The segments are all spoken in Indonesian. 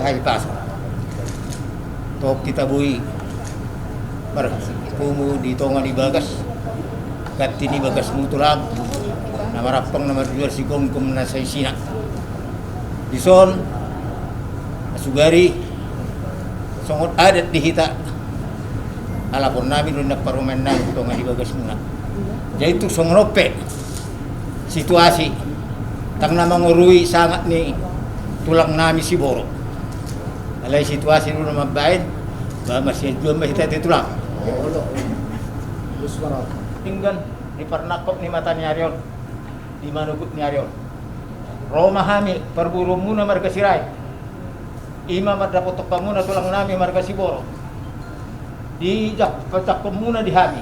hai paso. Tok kita bui mar kumu di tonga di bagas katti ni bagas mutulag na marapang na marjual si kum na sa isina dison asugari songot adat dihita alapon namin rin nagparuman na tonga di bagas muna jadi itu songrope situasi tang na mangurui sangat ni tulang nami si Boro alay situasi rin naman bain ba masih jual mahita di tulang tinggal di pernakop ni mata nyarion di manugut nyarion Roma hami perburu muna marga sirai ima mardapotok pamuna tulang nami marga si Boro di jak pecak pemuna di hami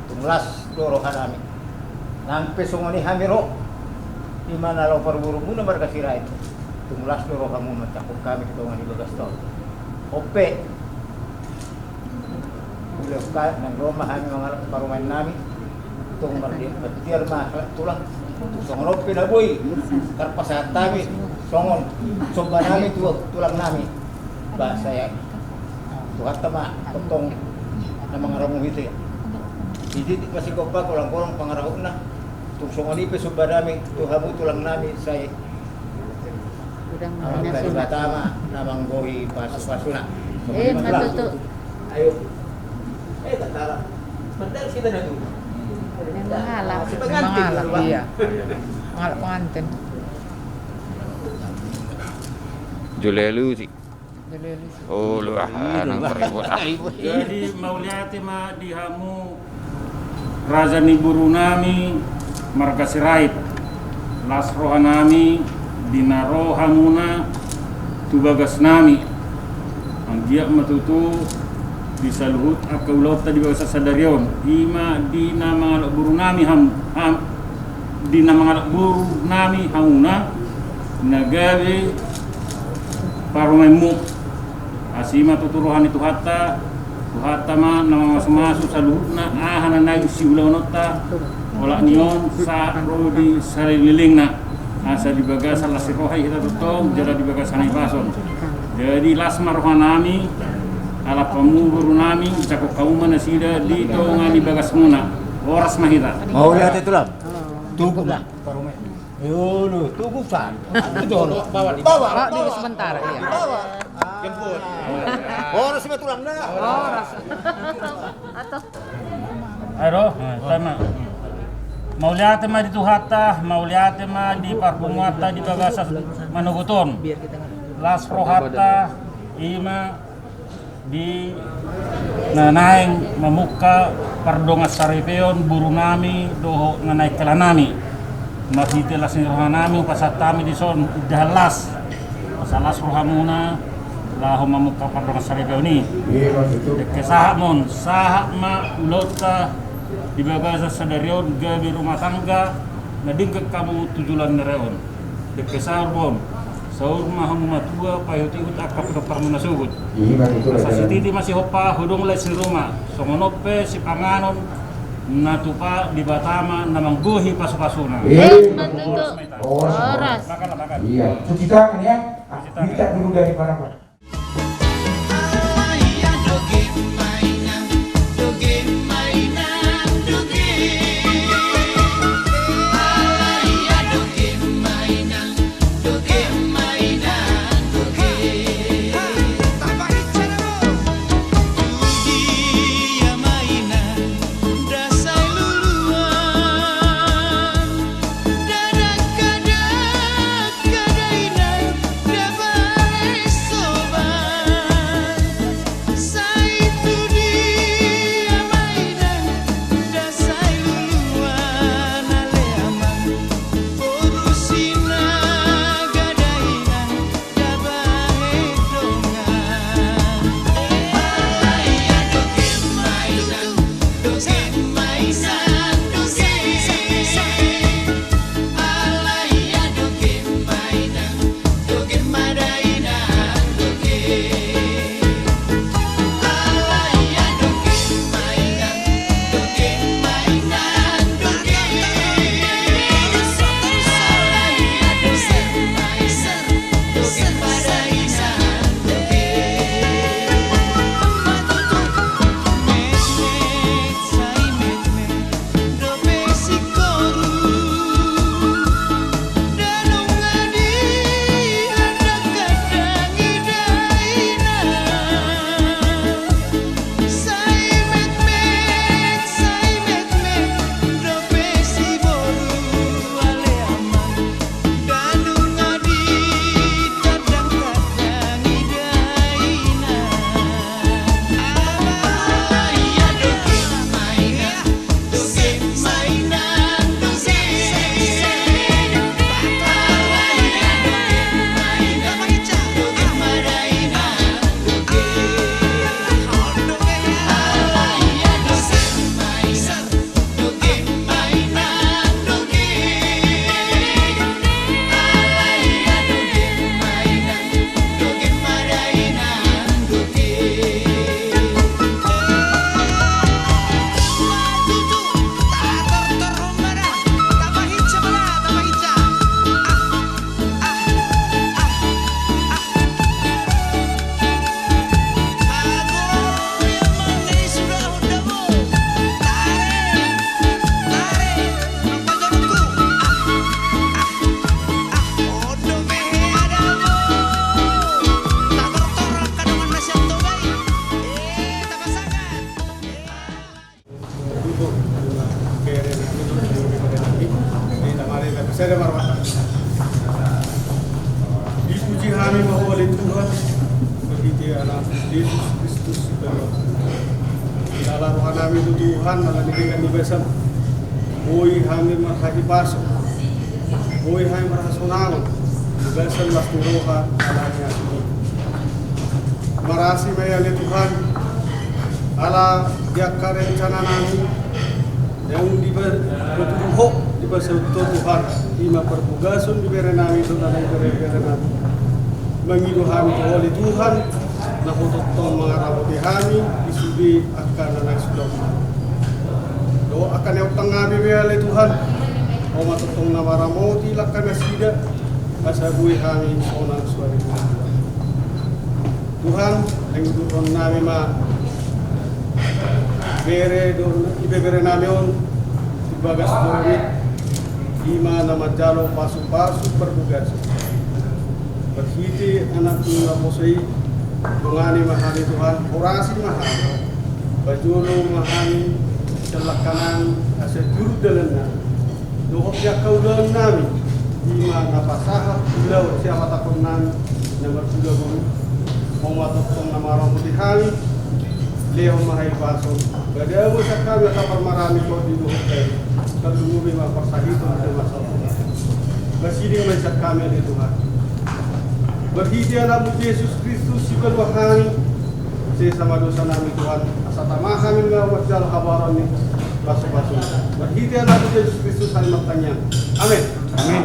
tunglas doro hanami nampe songoni hami ro di mana lo perburu muna marga sirai tunglas doro kamu mencakup kami ketongani bagas tol ope beliau nang Roma kami mengalami paruman nami tung bertiar mah tulang songon pinaboy karpasahat kami songon soba nami tulang nami ba saya tuhat tama potong na mga ramo itu ya jadi masih kopa kulang-kulang pangarahon na tung songon ipe soba nami tuhabu tulang nami saya ang tama namang gohi pasu-pasuna matuto ayo tatala. Mandal sila na doon. Mangalap. Iya. Mangalap pengantin. Julelu sih. Oh, luahan. Jadi mauliati ma dihamu Raja Niburunami marga sirait. Las rohanami dinaro hamuna tubagas nami. Ang dia matutu bisa luhut akaulot tadi bahasa sadarion ima dina mangalak buru nami dina mangalak buru nami hamuna nagawe parumemu asima tuturuhan itu hatta ma nama masu sa luhutna ahana nagi si ulaunota ola nion sa rodi salililingna asa di bagas salah sirohai kita tutong jada di bagas hanai pason jadi lasmar rohanami ala pamuburu nami cakok kauma nasida dito ngani bagas muna oras mahita Mau lihat itu lah. Tunggu lah. Yo, tunggu san. Bawa dulu sebentar ya. Bawa. Jemput. Oras sama tulang dah. Oras. Atau ayo sama mauliate ma di tuhata mauliate ma di parpumuata di bagas manuguton las rohata ima di nanaing mamuka pardongas saripeon buru nami doho nganai kelanami mahitelas ni rohanami pasatami di son dalas pasalas rohamuna laho mamuka pardongas saripeon ni kesaha mon saha ma ulota di bagasa sadarion gabi rumah tangga nadingke kamu tujulan nereon dekesar bon saur mahamu matua payoti utak kapro parmuna sugut asa sititi masih hopa hudung lai si rumah songonope si panganon natupa di batama namang guhi pasu-pasuna matuto. Oras. Makan Iya, cuci tangan ya. Minta dulu dari para Saya marwah. Dipuji kami bahwa oleh Tuhan begitu anak Yesus Kristus dalam rohani itu Tuhan malah diberikan di besar. Boy kami marhaji pasuk. Boy kami marhasonang. Di besar las turoha alanya sini. Marasi mayali Tuhan ala diakar rencana nami yang dibertuhuk di besar Tuhan lima perbugasun diberi nami itu dan diberi nami mengilu kami oleh Tuhan nah untuk mengarahkan kami disudi akan anak sudah doa akan yang tengah oleh Tuhan mau matutong nama ramoti lakan nasida asabui kami sonang suara Tuhan yang turun nami ma bere nami on bagas dorit lima nama jalo pasu-pasu pertugas berhiti anak tunggal posei dungani mahani Tuhan orasi mahani bajulu mahani celak kanan asa juru dalenna dohok yakau dalam nami lima napasaha pulau siapa takut nami nomor 30 mau matutong nama rambuti hari Leo mahai paso gada mo sa kami kapar marami ko di dohok kayo kalumubi mapasahito na masalah masini man sa kami ni Tuhan berhidi anak Yesus Kristus sibal wahani sa sama dosa namin Tuhan asa tamahan ng wajal kabaran ni baso-baso berhidi anak Yesus Kristus ay magtanya amen amen.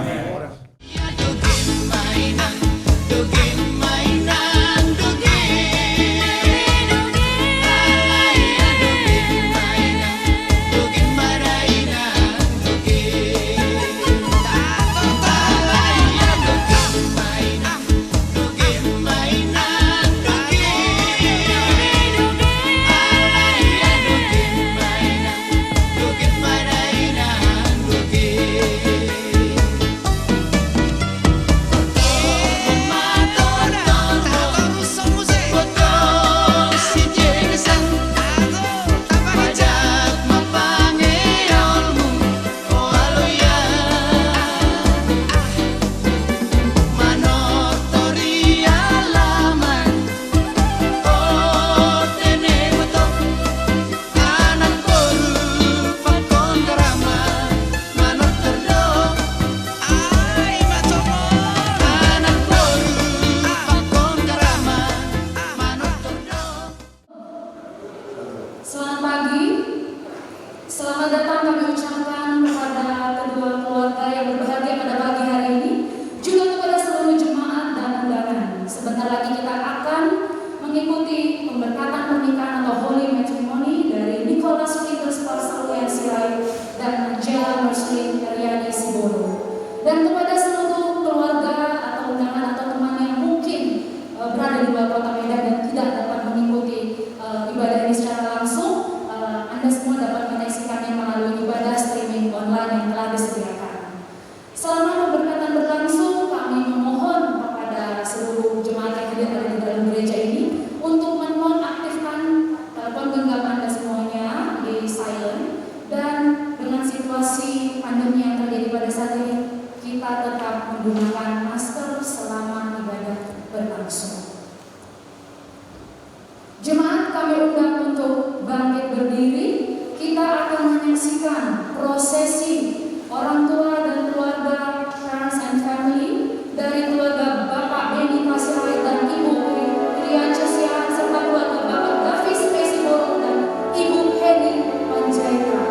Dan kepada seluruh keluarga atau undangan atau teman yang mungkin berada di luar kota Medan dan tidak dapat mengikuti ibadah ini secara langsung, Anda semua dapat menyaksikannya melalui ibadah streaming online yang telah disediakan. Selama pemberkatan berlangsung, kami memohon kepada seluruh jemaat yang hadir di dalam gereja ini untuk menonaktifkan telepon genggam Anda semuanya di silent, dan dengan situasi pandemi yang terjadi pada saat ini, kita tetap menggunakan masker selama ibadah berlangsung. Jemaat kami undang untuk bangkit berdiri. Kita akan menyaksikan prosesi orang tua dan keluarga, parents and family, dari keluarga Bapak Beni Pasirait dan Ibu Rian Cesia serta keluarga Bapak Davis Pesiboro dan Ibu Heni Panjaitan.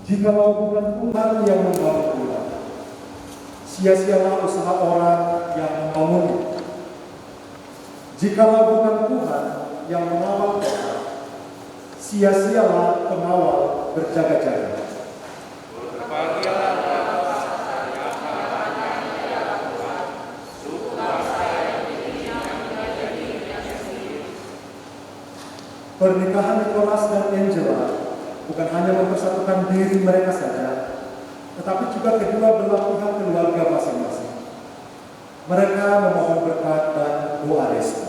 Jikalau bukan Tuhan yang membangun rumah, sia-sialah usaha orang yang membangunnya. Jikalau bukan Tuhan yang mengawal kota, sia-sialah pengawal berjaga-jaga. Pernikahan Nicholas dan Angela bukan hanya mempersatukan diri mereka saja, tetapi juga kedua belah pihak keluarga masing-masing. Mereka memohon berkat dan doa restu.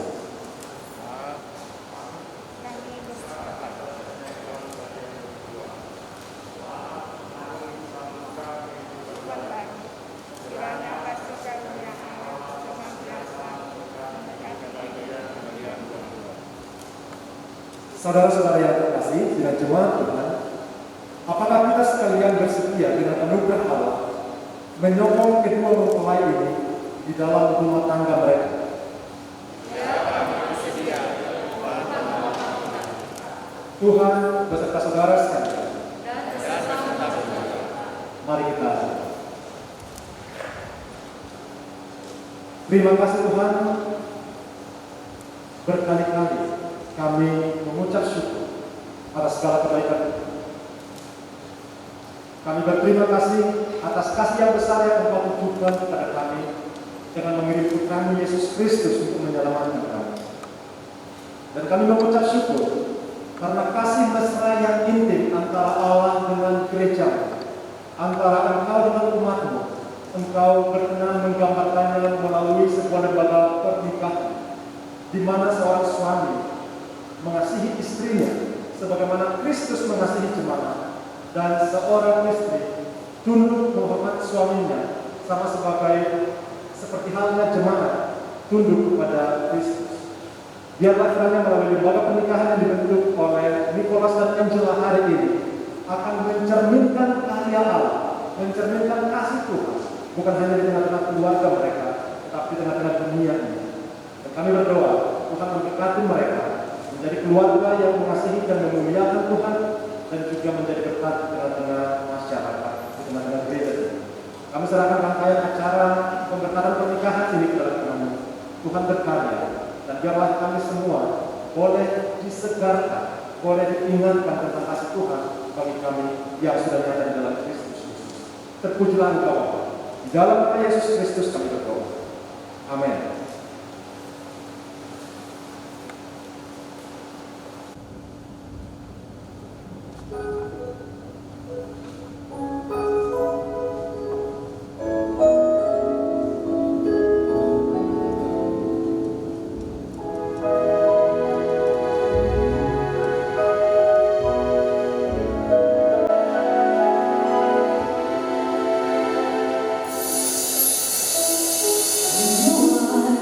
Saudara-saudara yang terkasih, dengan jemaat Tuhan, apakah kita sekalian bersedia dengan anugerah Allah menyokong kedua mempelai ini di dalam rumah tangga mereka? Tuhan beserta saudara sekalian. Mari kita. Terima kasih Tuhan, berkali-kali kami mengucap syukur atas segala kebaikan. Kami berterima kasih atas kasih yang besar yang Engkau tunjukkan kepada kami dengan mengirim Putra-Mu Yesus Kristus untuk menyelamatkan kami. Dan kami mengucap syukur karena kasih mesra yang intim antara Allah dengan gereja, antara Engkau dengan umat-Mu. Engkau berkenan menggambarkannya melalui sebuah lembaga pernikahan, di mana seorang suami mengasihi istrinya sebagaimana Kristus mengasihi jemaat, dan seorang istri tunduk menghormati suaminya sama seperti halnya jemaat tunduk kepada Kristus. Biarlah kiranya melalui lembaga pernikahan yang dibentuk oleh Nicholas dan Angela hari ini akan mencerminkan karya Allah, mencerminkan kasih Tuhan, bukan hanya di tengah-tengah keluarga mereka, tetapi di tengah-tengah dunia ini. Dan kami berdoa Tuhan memberkati mereka menjadi keluarga yang mengasihi dan memuliakan Tuhan, dan juga menjadi berkat di tengah-tengah masyarakat, di tengah-tengah gereja. Kami serahkan rangkaian acara pemberkatan pernikahan ini ke dalam tangan-Mu. Tuhan berkarya, dan biarlah kami semua boleh disegarkan, boleh diingatkan tentang kasih Tuhan bagi kami yang sudah nyata di dalam Kristus Yesus. Terpujilah Engkau Bapa. Di dalam nama Yesus Kristus kami berdoa. Amin. You are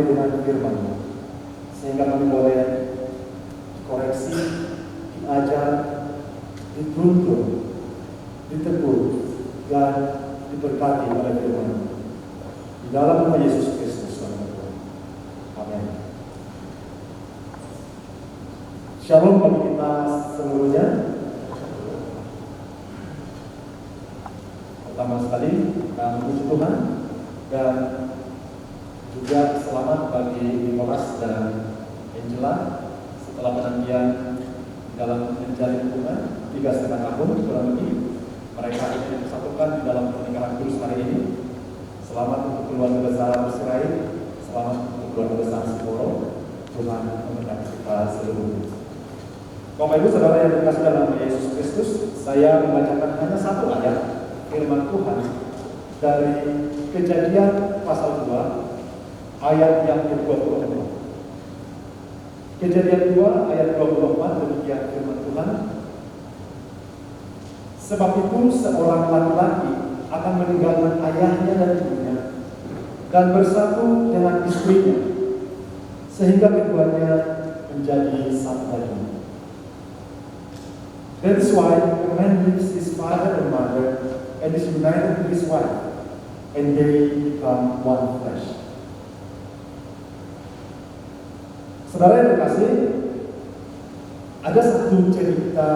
kami dengan firman-Mu, sehingga kami boleh dikoreksi, diajar, dituntun, ditegur, dan diberkati oleh firman-Mu. Di dalam nama Yesus Kristus, amin. Shalom bagi kita seluruhnya. Pertama sekali kita memuji Tuhan dan juga selamat bagi Nicholas dan Angela setelah penantian dalam menjalin hubungan 3,5 tahun kurang lebih. Mereka ingin disatukan di dalam pernikahan kudus hari ini. Selamat untuk keluarga besar Sirai, selamat untuk keluarga besar Siporo. Tuhan memberkati kita seluruhnya. Bapak Ibu Saudara yang dikasihi dalam nama Yesus Kristus, saya membacakan hanya satu ayat firman Tuhan dari Kejadian pasal 2 ayat yang ke-24. Kejadian 2 ayat 24, demikian firman Tuhan. Sebab itu seorang laki-laki akan meninggalkan ayahnya dan ibunya dan bersatu dengan istrinya, sehingga keduanya menjadi satu daging. That is why a man leaves his father and mother and is united to his wife, and they become one flesh. Saudara yang terkasih, ada satu cerita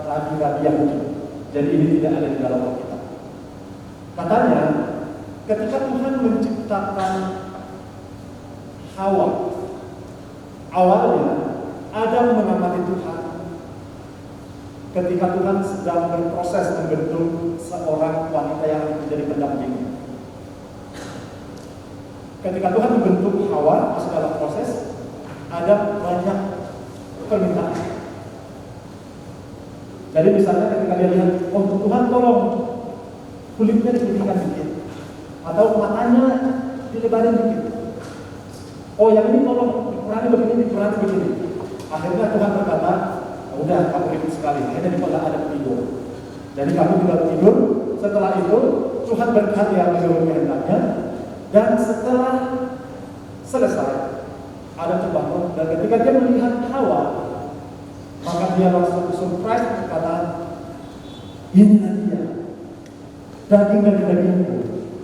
rabi-rabi Yahudi. Jadi ini tidak ada di dalam Alkitab. Katanya, ketika Tuhan menciptakan Hawa, awalnya Adam mengamati Tuhan ketika Tuhan sedang berproses membentuk seorang wanita yang menjadi pendampingnya. Ketika Tuhan membentuk Hawa masuk dalam proses, ada banyak permintaan. Jadi misalnya ketika dia lihat, oh Tuhan tolong kulitnya diputihkan dikit, atau matanya dilebarin dikit. Oh yang ini tolong dikurangi begini, dikurangi begini. Akhirnya Tuhan berkata, udah kamu ribut sekali, akhirnya dipanggil ada tidur. Jadi kamu tidak tidur. Setelah itu Tuhan berkati yang menurut kehendaknya, dan setelah selesai ada terbangun, dan ketika dia melihat Hawa, maka dia langsung surprise berkata, inilah dia, daging dari dagingku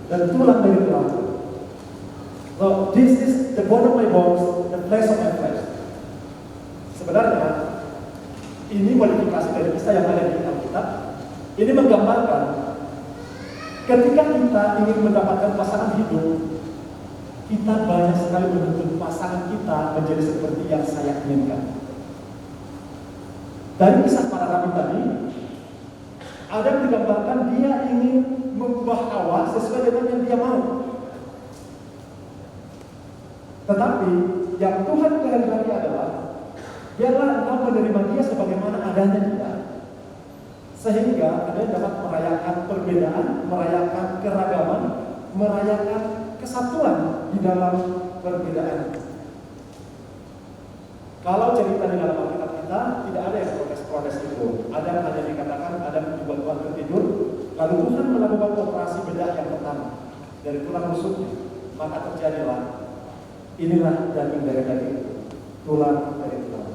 dan tulang dari tulangku. So this is the bone of my bones, the flesh of my flesh. Sebenarnya ini modifikasi dari kisah yang ada di Alkitab. Ini menggambarkan ketika kita ingin mendapatkan pasangan hidup, kita banyak sekali menuntut pasangan kita menjadi seperti yang saya inginkan. Dari kisah para nabi tadi, Adam digambarkan dia ingin mengubah Hawa sesuai dengan yang dia mau. Tetapi yang Tuhan kehendaki adalah biarlah engkau menerima dia sebagaimana adanya dia, sehingga kalian dapat merayakan perbedaan, merayakan keragaman, merayakan kesatuan di dalam perbedaan. Kalau cerita di dalam Alkitab kita tidak ada yang protes-protes itu. Adam hanya dikatakan Adam dibuat Tuhan tertidur, lalu Tuhan melakukan operasi bedah yang pertama dari tulang rusuknya, maka terjadilah inilah daging dari daging, tulang dari tulang.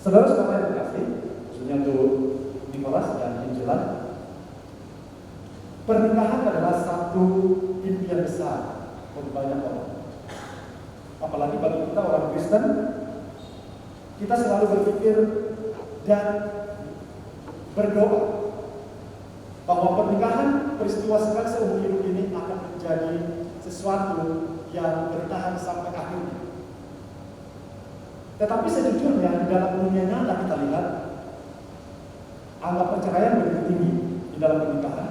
Saudara-saudara yang terkasih, khususnya untuk Nicholas dan Angela, pernikahan adalah satu impian besar untuk banyak orang. Apalagi bagi kita orang Kristen, kita selalu berpikir dan berdoa bahwa pernikahan peristiwa sekali seumur hidup ini akan menjadi sesuatu yang bertahan sampai akhirnya. Tetapi sejujurnya di dalam dunia nyata kita lihat angka perceraian begitu tinggi di dalam pernikahan,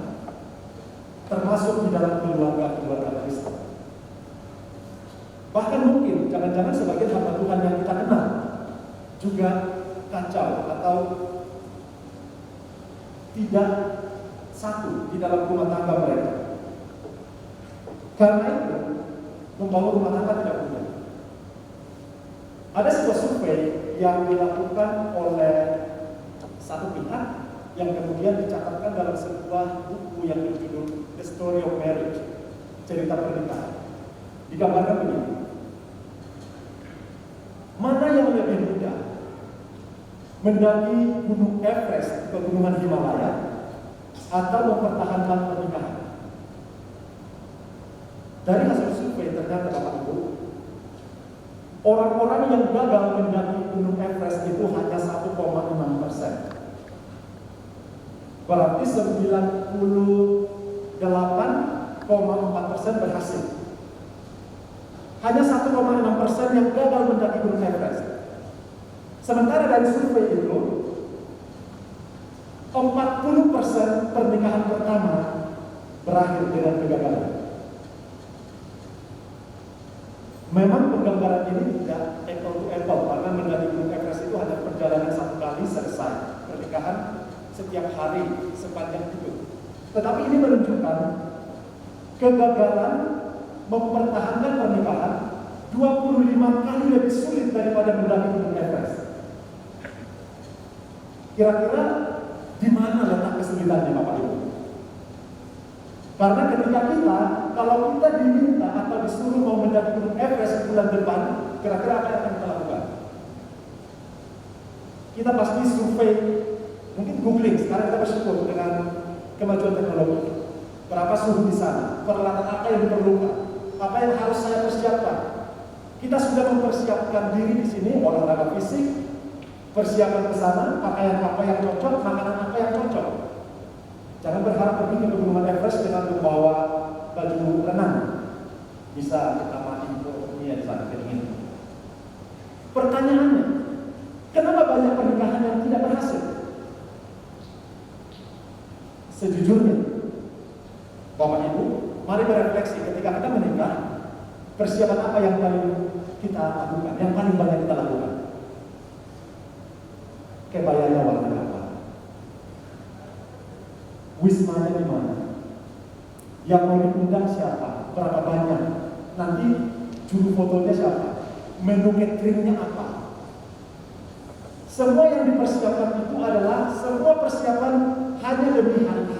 termasuk di dalam keluarga Kristen. Bahkan mungkin jangan-jangan sebagian hamba Tuhan yang kita kenal juga kacau atau tidak satu di dalam rumah tangga mereka. Karena itu membangun rumah tangga tidak mudah. Ada sebuah survei yang dilakukan oleh satu pihak yang kemudian dicatatkan dalam sebuah buku yang berjudul The Story of Marriage, cerita pernikahan. Digambarkan begini. Mana yang lebih mudah? Mendaki Gunung Everest, pegunungan Himalaya, atau mempertahankan pernikahan? Dari hasil survei ternyata Bapak Ibu, orang-orang yang gagal mendaki Gunung Everest itu hanya 1,6%. Berarti 98,4% berhasil. Hanya 1,6% yang gagal mendaki Gunung Everest. Sementara dari survei itu, 40% pernikahan pertama berakhir dengan kegagalan. Memang penggambaran ini tidak apple to apple, karena mendaki Gunung Everest itu hanya perjalanan satu kali selesai. Pernikahan setiap hari sepanjang hidup. Tetapi ini menunjukkan kegagalan mempertahankan pernikahan 25 kali lebih sulit daripada mendaki Gunung Everest. Kira-kira di mana letak kesulitannya Bapak Ibu? Karena ketika kalau kita diminta atau disuruh mau mendaki Gunung Everest bulan depan, kira-kira apa yang akan kita lakukan? Kita pasti survei, mungkin googling. Sekarang kita bersyukur dengan kemajuan teknologi. Berapa suhu di sana? Peralatan apa yang diperlukan? Apa yang harus saya persiapkan? Kita sudah mempersiapkan diri di sini, olahraga fisik, persiapan ke sana, pakaian apa yang cocok, makanan apa yang cocok. Jangan berharap pergi ke Gunung Everest dengan membawa baju renang. Bisa kita mati di sana kedingin. Pertanyaannya, kenapa banyak pernikahan yang tidak berhasil? Sejujurnya, Bapak Ibu, mari berefleksi ketika kita menikah, persiapan apa yang paling kita lakukan, yang paling banyak kita lakukan? Kebayanya warna apa? Wismanya di mana? Yang mau diundang siapa? Berapa banyak? Nanti juru fotonya siapa? Menu cateringnya apa? Semua yang dipersiapkan itu adalah semua persiapan hanya demi hari H.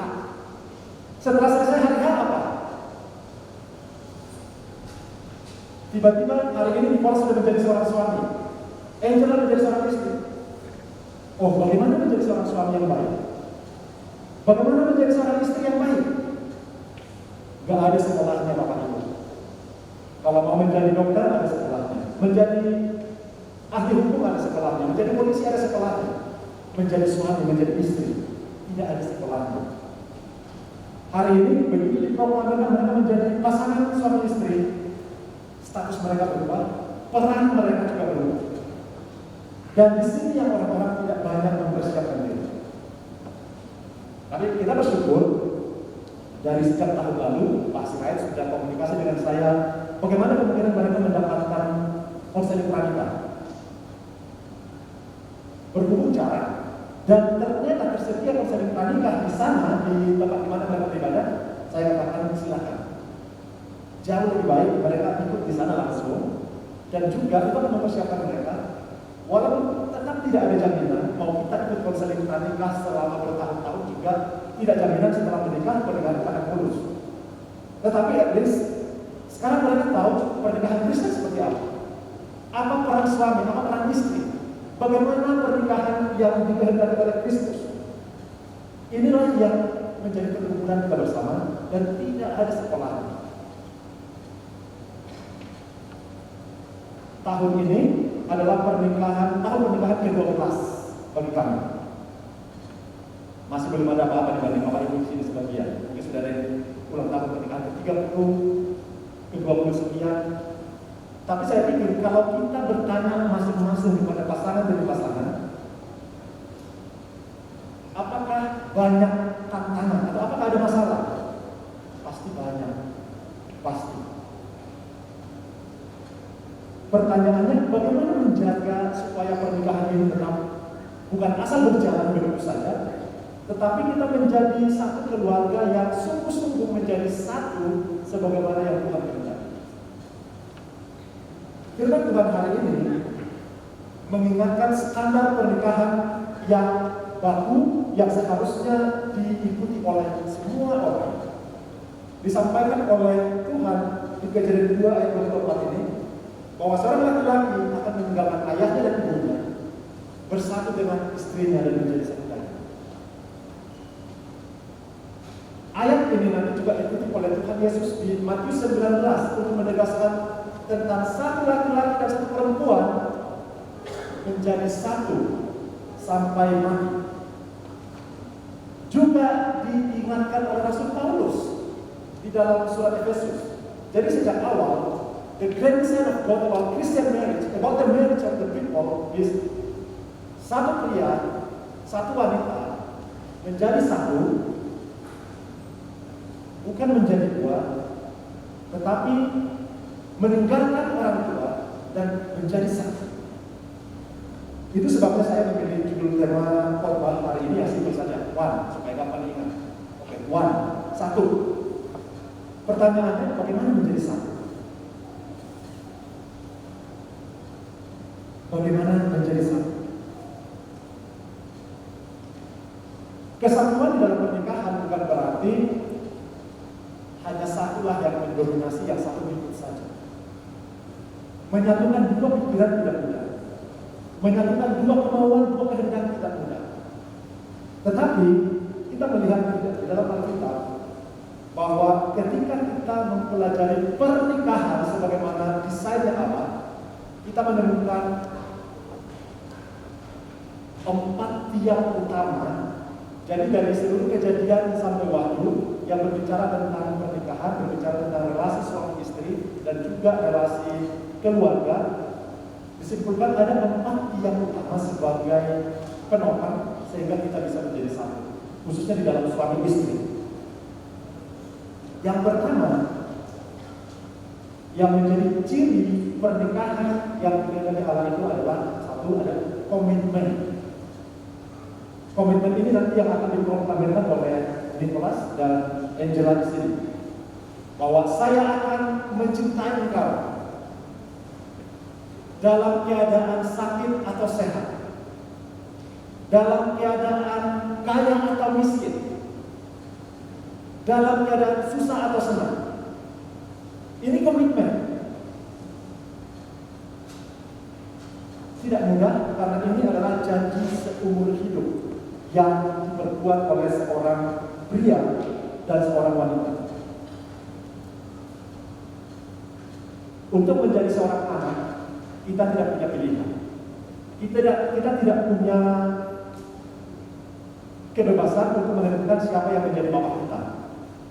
Setelah selesai hari H apa? Tiba-tiba hari ini Nicole sudah menjadi seorang suami, Angela menjadi seorang istri. Oh, bagaimana menjadi seorang suami yang baik? Bagaimana menjadi seorang istri yang baik? Gak ada sekolahnya Bapak Ibu. Kalau mau menjadi dokter ada sekolahnya, menjadi ahli hukum ada sekolahnya, menjadi polisi ada sekolahnya, menjadi suami, menjadi istri tidak ada sekolahnya. Hari ini begitu diproklamirkan mereka menjadi pasangan suami istri, status mereka berubah, peran mereka juga berubah. Dan di sini yang orang-orang tidak banyak mempersiapkan diri. Tapi kita bersyukur dari sejak tahun lalu Pak Sirait sudah komunikasi dengan saya bagaimana kemungkinan mereka mendapatkan konseling pranikah. Berhubung cara dan ternyata tersedia konseling pranikah di sana di tempat di mana mereka beribadah, saya katakan silakan. Jauh lebih baik mereka ikut di sana langsung dan juga kita mempersiapkan mereka. Walaupun tetap tidak ada jaminan mau kita ikut konseling pranikah selama bertahun-tahun juga tidak jaminan setelah menikah pernikahan akan mulus. Tetapi at least sekarang mereka tahu pernikahan Kristen seperti apa. Apa peran suami, apa peran istri, bagaimana pernikahan yang dikehendaki oleh Kristus. Inilah yang menjadi perkumpulan kita bersama dan tidak ada sekolah. Tahun ini adalah tahun pernikahan ke-12 bagi kami. Masih belum ada apa-apa dibanding Bapak Ibu di sini sebagian. Mungkin sudah ada ulang tahun pernikahan ke-30, ke-20 sekian. Tapi saya pikir kalau kita bertanya masing-masing kepada pasangan demi pasangan, apakah banyak tantangan atau apakah ada masalah? Pasti banyak, pasti. Pertanyaannya, bagaimana menjaga supaya pernikahan ini tetap bukan asal berjalan begitu saja, tetapi kita menjadi satu keluarga yang sungguh-sungguh menjadi satu sebagaimana yang Tuhan kehendaki. Firman Tuhan hari ini mengingatkan standar pernikahan yang baku yang seharusnya diikuti oleh semua orang. Disampaikan oleh Tuhan di Kejadian 2 ayat 24 ini, bahwa seorang laki-laki akan meninggalkan ayahnya dan ibunya, bersatu dengan istrinya dan menjadi satu daging. Ayat ini nanti juga dikutip oleh Tuhan Yesus di Matius 19 untuk menegaskan tentang satu laki-laki dan satu perempuan menjadi satu sampai mati. Juga diingatkan oleh Rasul Paulus di dalam surat Efesus. Jadi sejak awal, the great design of God about Christian marriage, about the marriage of the people is satu pria, satu wanita menjadi satu, bukan menjadi dua, tetapi meninggalkan orang tua dan menjadi satu. Itu sebabnya saya memilih judul tema khotbah hari ini yang simpel saja, one, supaya gampang diingat. Oke, one, satu. Pertanyaannya, bagaimana menjadi satu? Bagaimana menjadi satu? Kesatuan di dalam pernikahan bukan berarti hanya satulah yang mendominasi, yang satu ikut saja. Menyatukan dua pikiran tidak mudah. Menyatukan dua kemauan, dua kehendak tidak mudah. Tetapi kita melihat di dalam Alkitab bahwa ketika kita mempelajari pernikahan sebagaimana desainnya Allah, kita menemukan 4 tiang utama. Jadi dari seluruh Kejadian sampai Wahyu yang berbicara tentang pernikahan, berbicara tentang relasi suami istri dan juga relasi keluarga, disimpulkan ada 4 tiang utama sebagai penopang sehingga kita bisa menjadi satu, khususnya di dalam suami istri. Yang pertama, yang menjadi ciri pernikahan yang diridhoi Allah itu adalah satu, ada komitmen. Komitmen ini nanti yang akan diproklamirkan oleh Nicholas dan Angela di sini, bahwa saya akan mencintai engkau dalam keadaan sakit atau sehat, dalam keadaan kaya atau miskin, dalam keadaan susah atau senang. Ini komitmen. Tidak mudah karena ini adalah janji seumur hidup yang diperbuat oleh seorang pria dan seorang wanita. Untuk menjadi seorang anak, kita tidak punya pilihan. Kita tidak punya kebebasan untuk menentukan siapa yang menjadi bapak kita,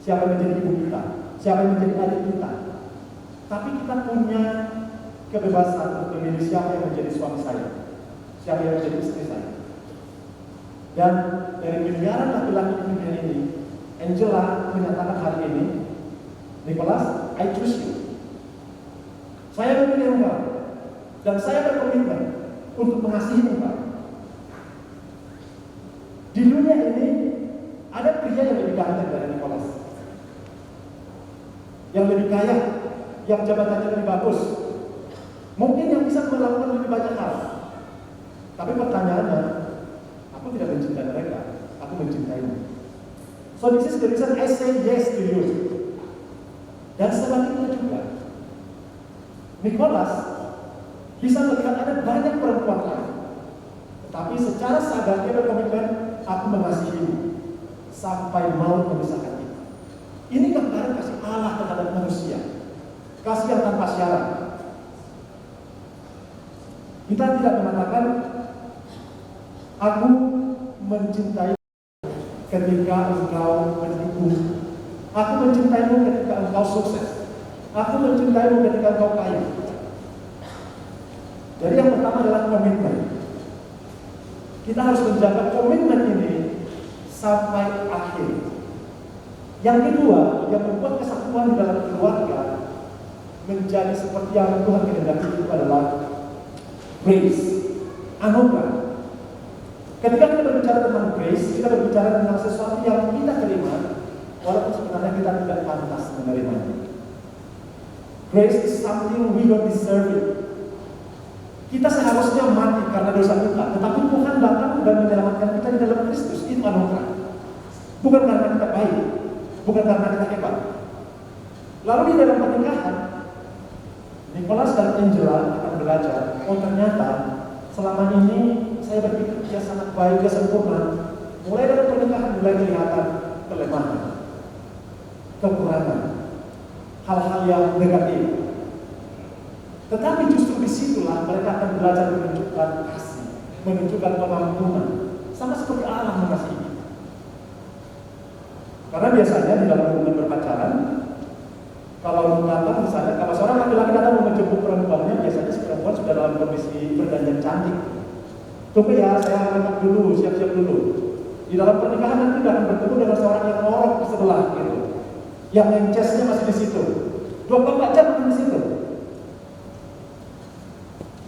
siapa yang menjadi ibu kita, siapa yang menjadi adik kita. Tapi kita punya kebebasan untuk memilih siapa yang menjadi suami saya, siapa yang menjadi istri saya. Dan dari miliaran laki-laki di dunia ini, Angela menyatakan hari ini, Nicholas, I choose you. Saya memilih engkau, dan saya berkomitmen untuk mengasihi engkau. Di dunia ini ada pria yang lebih ganteng dari Nicholas, yang lebih kaya, yang jabatannya lebih bagus, mungkin yang bisa melakukan lebih banyak hal. Tapi pertanyaannya, aku tidak mencintai mereka, aku mencintaimu. So this is the reason I say yes to you. Dan sebaliknya juga, Nicholas bisa melihat ada banyak perempuan lain, tetapi secara sadar dia berkomitmen, aku mengasihimu sampai maut memisahkan kita. Ini gambaran kasih Allah terhadap manusia, kasih yang tanpa syarat. Kita tidak mengatakan aku mencintai ketika engkau menipu, aku mencintaimu ketika engkau sukses, aku mencintaimu ketika engkau kaya. Jadi yang pertama adalah komitmen. Kita harus menjaga komitmen ini sampai akhir. Yang kedua, yang membuat kesatuan di dalam keluarga menjadi seperti yang Tuhan kehendaki itu adalah grace, anugerah. Ketika kita berbicara tentang grace, kita berbicara tentang sesuatu yang kita terima, walaupun sebenarnya kita tidak pantas menerimanya. Grace is something we don't deserve it. Kita seharusnya mati karena dosa kita, tetapi Tuhan datang dan menyelamatkan kita di dalam Kristus. Itu anugerah. Bukan karena kita baik, bukan karena kita hebat. Lalu di dalam pernikahan, Nicholas dan Angela akan belajar, oh ternyata selama ini saya berpikir dia sangat baik, dia sempurna. Mulai dari pernikahan mulai kelihatan kelemahan, kekurangan, hal-hal yang negatif. Tetapi justru disitulah mereka akan belajar menunjukkan kasih, menunjukkan pengampunan, sama seperti Allah mengasihi. Karena biasanya di dalam hubungan berpacaran, kalau datang misalnya, kalau seorang laki-laki datang mau menjemput perempuannya, biasanya si perempuan sudah dalam kondisi berdandan cantik. Tunggu ya, saya angkat dulu, siap-siap dulu. Di dalam pernikahan nanti akan bertemu dengan seorang yang ngorok di sebelah gitu, yang mencesnya masih di situ. 24 jam masih di situ.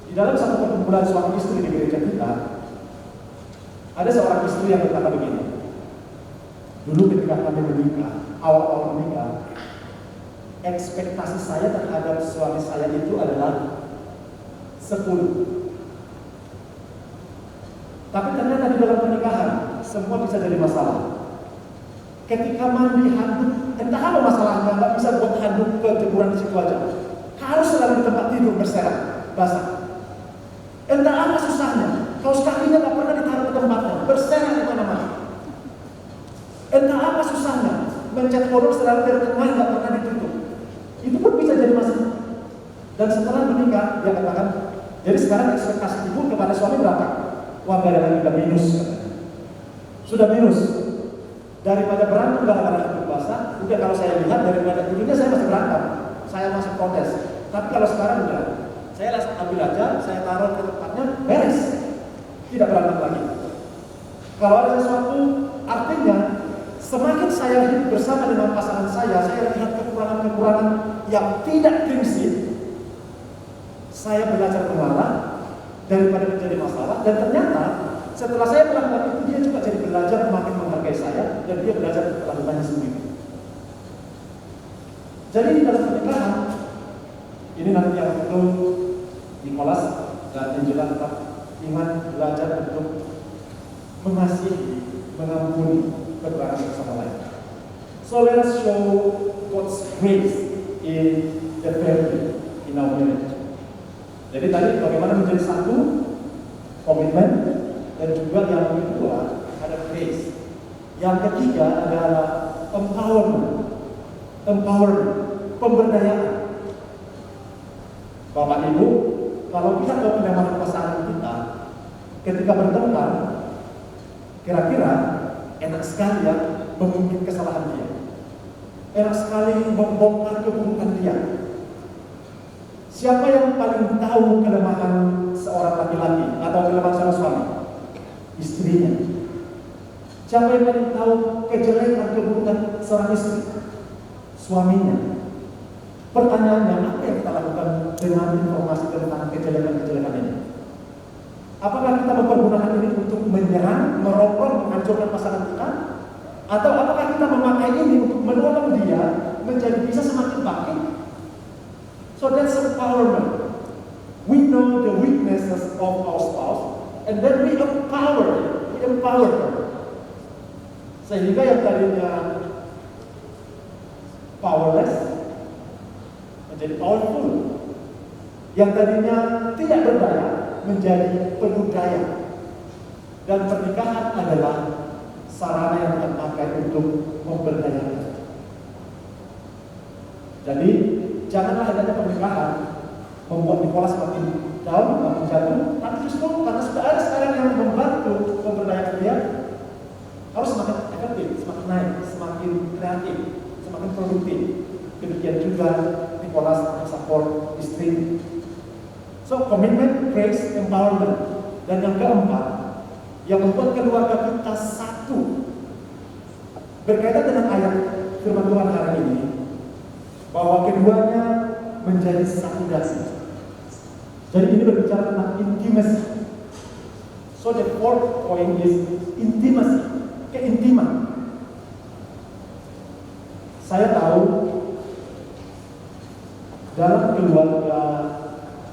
Di dalam satu perkumpulan suami istri di gereja kita, ada seorang istri yang berkata begini. Dulu ketika kami menikah, awal-awal menikah, ekspektasi saya terhadap suami saya itu adalah 10. Tapi ternyata di dalam pernikahan, semua bisa jadi masalah. Ketika mandi handuk, entah apa masalahnya, nggak bisa buat handuk kejemuran di situ aja. Harus selalu di tempat tidur berserak, basah. Entah apa susahnya, kaos kakinya nggak pernah ditaruh ke tempatnya, berserak di mana-mana. Entah apa susahnya, mencet kodok selalu dari tengah nggak pernah ditutup. Itu pun bisa jadi masalah. Dan setelah menikah, dia katakan, jadi sekarang ekspektasi ibu kepada suami berapa? Wah, gak ada lagi, udah minus. Sudah minus. Daripada berantem gara-gara handuk basah, udah kalau saya lihat daripada dulunya saya masih berantem, saya masih protes. Tapi kalau sekarang udah, saya langsung ambil aja, saya taruh ke tempatnya, beres. Tidak berantem lagi. Kalau ada sesuatu, artinya semakin saya hidup bersama dengan pasangan saya lihat kekurangan-kekurangan yang tidak prinsip. Saya belajar mengalah daripada menjadi masalah, dan ternyata setelah saya melakukan itu, dia juga jadi belajar makin menghargai saya, dan dia belajar melakukannya sendiri. Jadi di dalam pernikahan ini nanti yang perlu Nicholas dan Angela tetap ingat belajar untuk mengasihi, mengampuni kekurangan bersama lain. So let us show God's grace in the family, in our marriage. Jadi tadi bagaimana menjadi satu, komitmen, dan juga yang kedua ada grace. Yang ketiga adalah empowerment, pemberdayaan. Bapak Ibu, kalau kita mau menyamakan pasangan kita, ketika bertengkar, kira-kira enak sekali ya mengungkit kesalahan dia, enak sekali membongkar keburukan dia. Siapa yang paling tahu kelemahan seorang laki-laki atau kelemahan seorang suami? Istrinya. Siapa yang paling tahu kejelekan keburukan seorang istri? Suaminya. Pertanyaannya, apa yang kita lakukan dengan informasi tentang kejelekan-kejelekan ini? Apakah kita mempergunakan ini untuk menyerang, merongrong, menghancurkan pasangan kita? Atau apakah kita memakai ini untuk menolong dia menjadi bisa semakin baik? So that's empowerment. We know the weaknesses of our spouse, and then we empower her. Sehingga yang tadinya powerless menjadi powerful. Yang tadinya tidak berdaya menjadi penuh daya. Dan pernikahan adalah sarana yang kita pakai untuk memberdayakan. Jadi janganlah adanya pernikahan membuat Nicholas makin down, makin jatuh, tapi justru karena sudah ada sekarang yang membantu memberdayakan dia, harus semakin efektif, semakin naik, semakin kreatif, semakin produktif. Demikian juga Nicholas support istri. So commitment, grace, empowerment. Dan yang keempat, yang membuat keluarga kita satu, berkaitan dengan ayat firman Tuhan hari ini, bahwa keduanya menjadi satu dasi. Jadi ini berbicara tentang intimacy. So the fourth point is intimacy, keintiman. Saya tahu dalam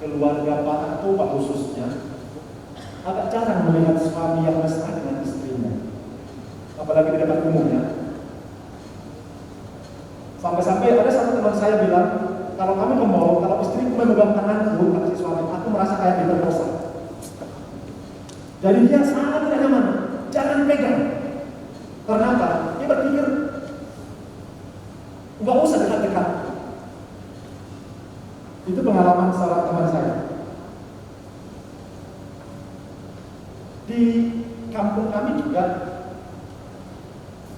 keluarga Pak Toba khususnya agak jarang melihat suami yang mesra dengan istrinya, apalagi di depan umumnya. Sampai-sampai ada satu teman saya bilang, kalau kami ke mall, kalau istri memegang memegang tanganku, kata si suami, aku merasa kayak diperkosa. Jadi dia sangat tidak nyaman, jangan pegang. Karena apa? Dia berpikir nggak usah dekat-dekat. Itu pengalaman salah teman saya. Di kampung kami juga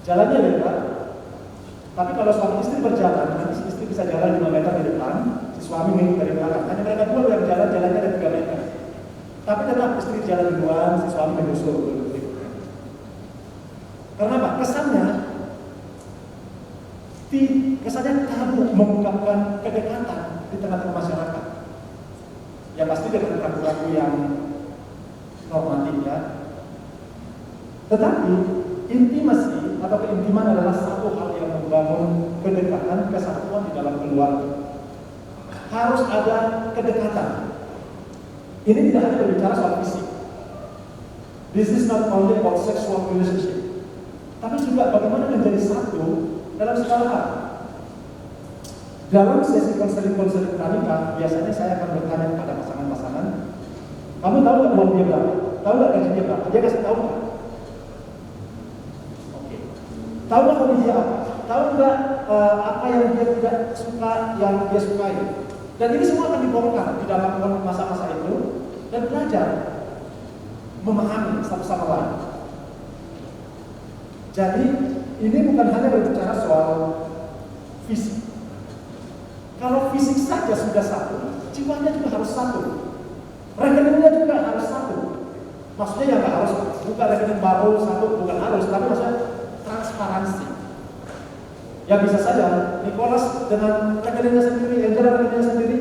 jalannya lebar, tapi kalau suami istri berjalan, nanti si istri bisa jalan 5 meter di depan, si suami mengikut dari belakang. Hanya mereka dua yang jalan, jalannya ada 3 meter. Tapi tetap istri jalan duluan, si suami menyusul. Karena apa? Kesannya tabu mengungkapkan kedekatan di tengah-tengah masyarakat. Ya pasti dengan ragu-ragu yang normatif ya. Tetapi intimasi atau keintiman adalah satu hal yang membangun kedekatan, kesatuan di dalam keluarga. Harus ada kedekatan. Ini tidak hanya berbicara soal fisik. This is not only about sexual relationship, tapi juga bagaimana menjadi satu dalam segala hal. Dalam sesi konseling pranikah, biasanya saya akan bertanya kepada pasangan-pasangan, kamu tahu nggak uang dia berapa? Tahu nggak gajinya berapa? Dia kasih tahu nggak? Oke. Tahu nggak hobi dia apa? Tahu nggak apa yang dia tidak suka, yang dia sukai? Dan ini semua akan dibongkar di dalam masa-masa itu dan belajar memahami satu sama lain. Jadi ini bukan hanya berbicara soal fisik. Kalau fisik saja sudah satu, jiwanya juga harus satu. Rekeningnya juga harus satu. Maksudnya ya nggak harus buka rekening baru satu, bukan harus, tapi maksudnya transparansi. Ya bisa saja Nicholas dengan rekeningnya sendiri, Angela rekeningnya sendiri,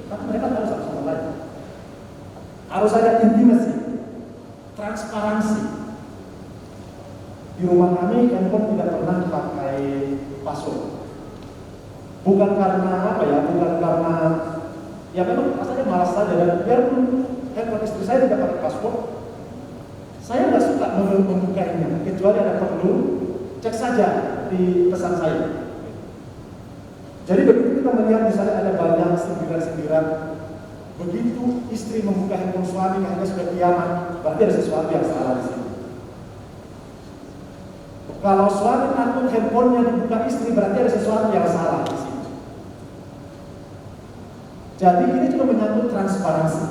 tapi mereka harus satu sama lain. Harus ada intimasi, transparansi. Di rumah kami handphone tidak pernah pakai password. Bukan karena apa ya, bukan karena ya memang rasanya malas saja, dan biarpun handphone istri saya tidak pakai password, saya nggak suka membukanya, kecuali ada perlu, cek saja di pesan saya. Jadi begitu kita melihat misalnya ada banyak sindiran-sindiran, begitu istri membuka handphone suami hanya sudah kiamat, berarti ada sesuatu yang salah di sini. Kalau suami takut handphonenya dibuka istri, berarti ada sesuatu yang salah di sini. Jadi ini juga menyangkut transparansi.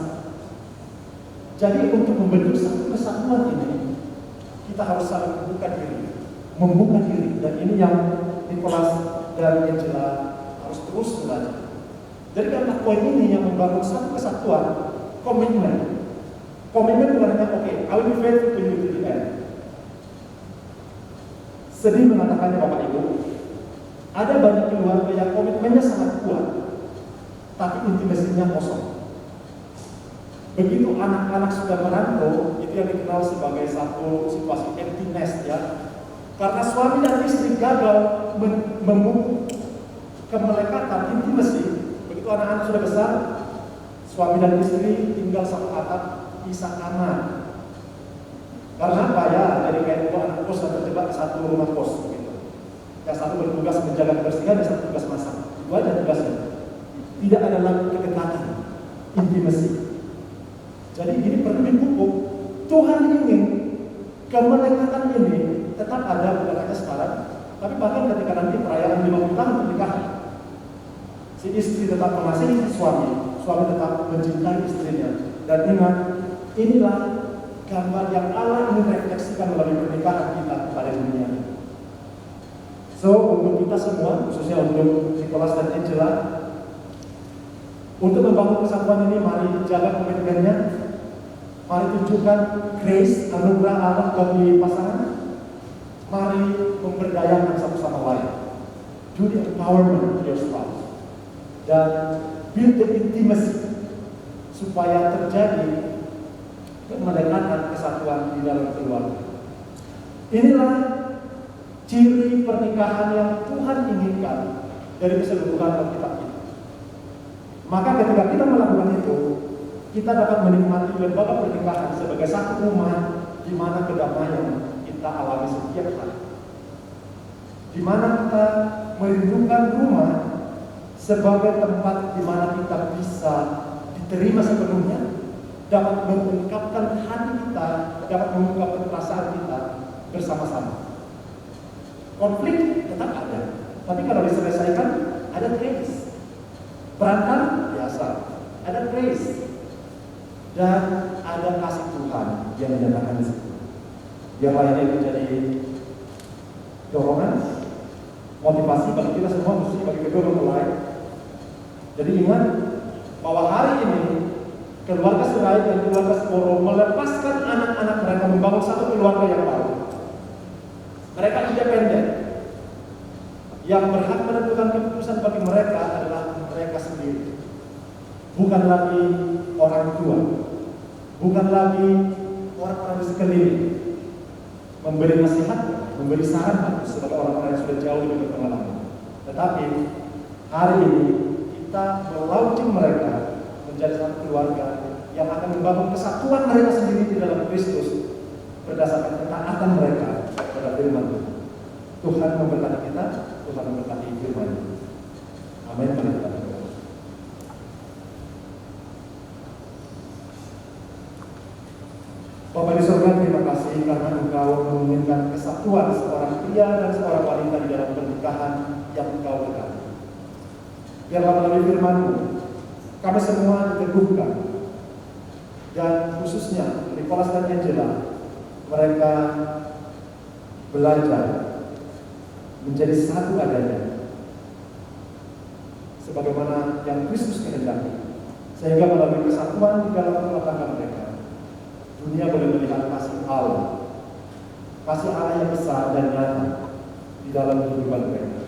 Jadi untuk membentuk satu kesatuan ini, kita harus saling membuka diri, dan ini yang Nicholas dan Angela harus terus belajar. Jadi karena poin ini yang membangun satu kesatuan, komitmen. Komitmen bukan hanya I will be faithful to you to the end. Sedih mengatakannya Bapak Ibu, ada banyak keluarga yang komitmennya sangat kuat, tapi intimasinya kosong. Begitu anak-anak sudah merantau, itu yang dikenal sebagai satu situasi empty nest ya. Karena suami dan istri gagal memupuk kemelekatan intimasi. Begitu anak-anak sudah besar, suami dan istri tinggal satu atap, pisah kamar. Karena apa ya? Dari kayak dua anak kos terjebak satu rumah kos gitu. Yang satu bertugas menjaga kebersihan, yang satu tugas masak. Dua ada tugasnya. Tidak ada lagi kedekatan, intimasi. Jadi ini perlu dipupuk. Tuhan ingin kemelekatan ini tetap ada, bukan hanya sekarang, tapi bahkan ketika nanti perayaan 50 tahun pernikahan, si istri tetap mengasihi suami, suami tetap mencintai istrinya. Dan ingat, inilah gambar yang Allah ingin refleksikan melalui pernikahan kita pada dunia. So untuk kita semua, khususnya untuk Nicholas dan Angela, untuk membangun kesatuan ini, mari jaga komitmennya. Mari tunjukkan grace, anugerah Allah bagi pasangan. Mari memberdayakan satu sama lain. Do the empowerment of your spouse. Dan build the intimacy supaya terjadi kemelekatan kesatuan di dalam keluarga. Inilah ciri pernikahan yang Tuhan inginkan dari keseluruhan Alkitab kita. Maka ketika kita melakukan itu, kita dapat menikmati lembaga pernikahan sebagai satu rumah di mana kedamaian kita alami setiap hari. Di mana kita merindukan rumah sebagai tempat di mana kita bisa terima sepenuhnya, dapat mengungkapkan hati kita, dapat mengungkapkan perasaan kita bersama-sama. Konflik tetap ada, tapi kalau diselesaikan ada grace. Berantem biasa, ada grace. Dan ada kasih Tuhan yang menyatakan di situ. Yang lainnya menjadi dorongan, motivasi bagi kita semua, mesti bagi kedua mempelai. Jadi ingat bahwa hari ini keluarga Surai dan keluarga Sporo melepaskan anak-anak mereka membangun satu keluarga yang baru. Mereka independen. Yang berhak menentukan keputusan bagi mereka adalah mereka sendiri. Bukan lagi orang tua, bukan lagi orang-orang di sekeliling. Memberi nasihat, memberi saran bagus kepada orang-orang yang sudah jauh lebih berpengalaman. Tetapi hari ini kita melaunching mereka menjadi satu keluarga yang akan membangun kesatuan mereka sendiri di dalam Kristus berdasarkan ketaatan mereka pada firman Tuhan. Tuhan memberkati kita, Tuhan memberkati firman. Amin. Mari kita berdoa. Bapa di surga, terima kasih karena Engkau menginginkan kesatuan seorang pria dan seorang wanita di dalam pernikahan yang Engkau berkati. Biarlah melalui firman-Mu kami semua diteguhkan, dan khususnya Nicholas dan Angela, mereka belajar menjadi satu adanya sebagaimana yang Kristus kehendaki, sehingga melalui kesatuan di dalam rumah tangga mereka dunia boleh melihat kasih Allah yang besar dan nyata di dalam kehidupan mereka.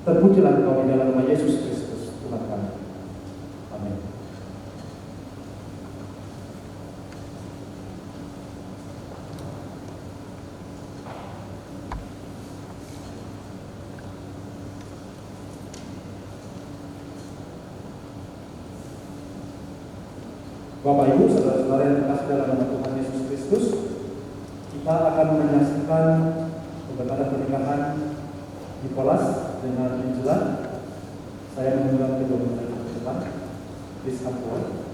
Terpujilah Engkau di dalam nama Yesus Kristus Tuhan kami. Amin. Bapak Ibu, saudara-saudara yang terkasih dalam nama Tuhan Yesus Kristus, kita akan menyaksikan kebenaran pernikahan Nicholas dengan Angela. Saya mengundang kedua mempelai ke depan. Please come forward.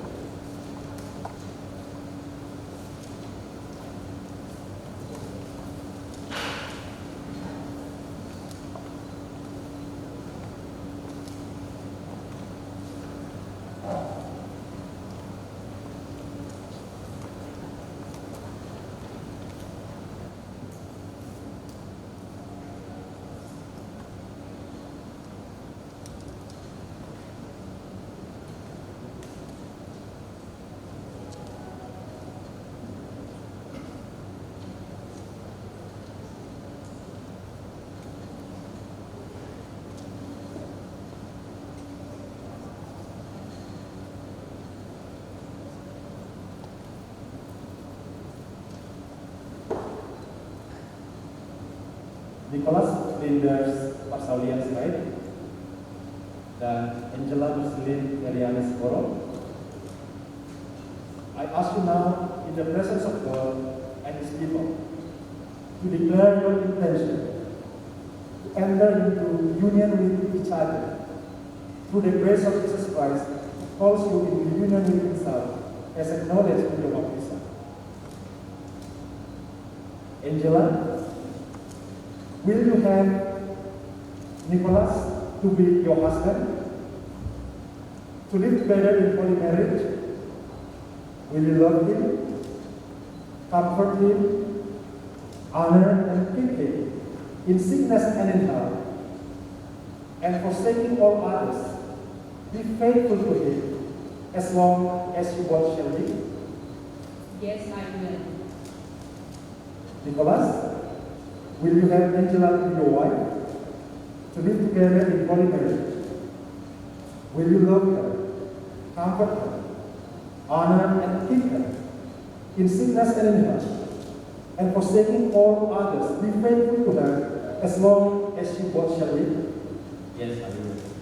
Nicholas Linders Parsaulian Sirait dan Angela Marcelin Marianes Sporo. I ask you now in the presence of God and His people to declare your intention to enter into union with each other through the grace of Jesus Christ, who calls you into union with Himself as acknowledged in your baptism. Angela, will you have Nicholas to be your husband, to live together in holy marriage? Will you love him, comfort him, honor and keep him in sickness and in health, and forsaking all others, be faithful to him as long as you both shall live? Yes, I will. Nicholas, will you have Angela to be your wife, to live together in holy marriage? Will you love her, comfort her, honor and keep her in sickness and in health, and forsaking all others, be faithful to her as long as you both shall live? Yes, I will.